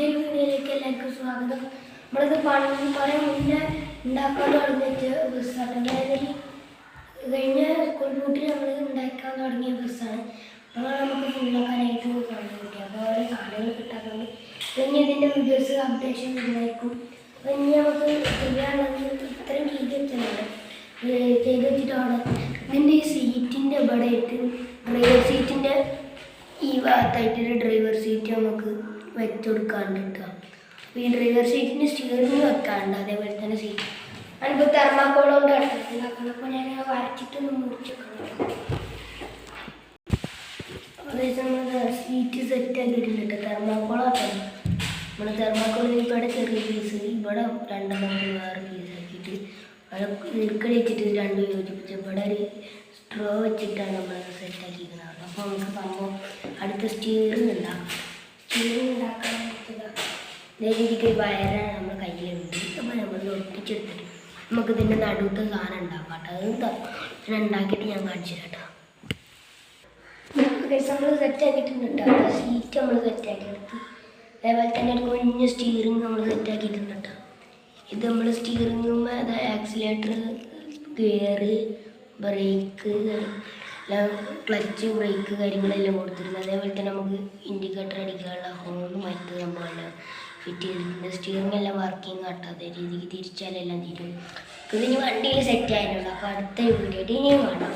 പുതിയൊരു വീഡിയോയിലേക്ക് എല്ലാവർക്കും സ്വാഗതം. നമ്മളിത് പറയാൻ മുന്നേ ഉണ്ടാക്കാൻ തുടങ്ങിയ ബസ്സാണ്. അതായത് കഴിഞ്ഞ സ്കൂൾ പൂട്ടിൽ നമ്മൾ ഉണ്ടാക്കാൻ തുടങ്ങിയ ബസ്സാണ്. അപ്പോൾ നമുക്ക് ഫുള്ളാക്കാനായിട്ട് സാധനം കിട്ടി. അപ്പോൾ ഓരോ സാധനങ്ങൾ കിട്ടാറുണ്ട്. പിന്നെ ഇതിൻ്റെ വീഡിയോസ് അപ്ഡേഷൻ ഉണ്ടായിരിക്കും. അപ്പോൾ ഇനി നമുക്ക് ചെയ്യാനുള്ളത് ഇത്രയും ചെയ്ത് വെച്ചിട്ടാണ് ഇതിൻ്റെ ഈ സീറ്റിൻ്റെ ഇവിടെ ആയിട്ട് ഡ്രൈവർ സീറ്റിൻ്റെ ഈ ഭാഗത്തായിട്ടൊരു ഡ്രൈവർ സീറ്റ് നമുക്ക് വെച്ച് കൊടുക്കാണ്ട് കേട്ടോ. അപ്പോൾ ഈ ഡ്രൈവർ സീറ്റിന് സ്റ്റിയറിംഗ് വെക്കാറുണ്ട്. അതേപോലെ തന്നെ സീറ്റ് ഞാനിപ്പോൾ തെർമാക്കോൾ കൊണ്ട് ഉണ്ടാക്കണം. അപ്പോൾ ഞാൻ വരച്ചിട്ടൊന്ന് മുറിച്ച് വെക്കണം. അതേസമയം നമ്മൾ സീറ്റ് സെറ്റ് ആക്കിയിട്ടുണ്ട് കേട്ടോ. തെർമാക്കോളാക്കണം. നമ്മൾ തെർമാക്കോൾ ഇവിടെ ചെറിയ പീസ്, ഇവിടെ രണ്ടെണ്ണം വേറെ പീസ് ആക്കിയിട്ട് അത് ഇറുക്കടി വെച്ചിട്ട് രണ്ട് യോജിപ്പിച്ച് ഇവിടെ ഒരു സ്ട്രോ വെച്ചിട്ടാണ് നമ്മൾ സെറ്റ് ആക്കിയിരിക്കുന്നത്. അപ്പോൾ നമുക്ക് സംഭവം അടുത്ത സ്റ്റിയറിംഗ് ഉണ്ടാക്കാം. സ്റ്റിയറിംഗ് ഉണ്ടാക്കാൻ ഇതേ രീതിക്ക് ഒരു വയറാണ് നമ്മൾ കയ്യിലുണ്ട്. അപ്പോൾ നമ്മൾ ഒട്ടിച്ചെടുത്തിട്ട് നമുക്ക് ഇതിൻ്റെ നടുവത്തെ സാധനം ഉണ്ടാക്കാം കേട്ടോ. അത് ഉണ്ടാക്കിയിട്ട് ഞാൻ കാണിച്ചു കേട്ടോ. നമ്മൾ സെറ്റാക്കിയിട്ടുണ്ട് കേട്ടോ. സീറ്റ് നമ്മൾ സെറ്റാക്കിയെടുത്ത് അതേപോലെ തന്നെ ഒരു കുഞ്ഞ് സ്റ്റിയറിംഗ് നമ്മൾ സെറ്റാക്കിയിട്ടുണ്ട് കേട്ടോ. ഇത് നമ്മൾ സ്റ്റിയറിംഗും accelerator, gear, brake, clutch, brake കാര്യങ്ങളെല്ലാം കൊടുത്തിരുന്നത്. അതേപോലെ തന്നെ നമുക്ക് ഇൻഡിക്കേറ്റർ അടിക്കാനുള്ള ഹോണും മറ്റ് സംഭവമെല്ലാം ഫിറ്റ് ചെയ്തിട്ടുണ്ട്. സ്റ്റിയറിംഗ് എല്ലാം വർക്കിംഗ് കാട്ടാത്ത രീതിക്ക് തിരിച്ചാലെല്ലാം തീരും. ഇതിന് വണ്ടിയിൽ സെറ്റ് ആയിട്ടുള്ളൂ. അപ്പോൾ അടുത്ത വീഡിയോ ഇനിയും കാണാം.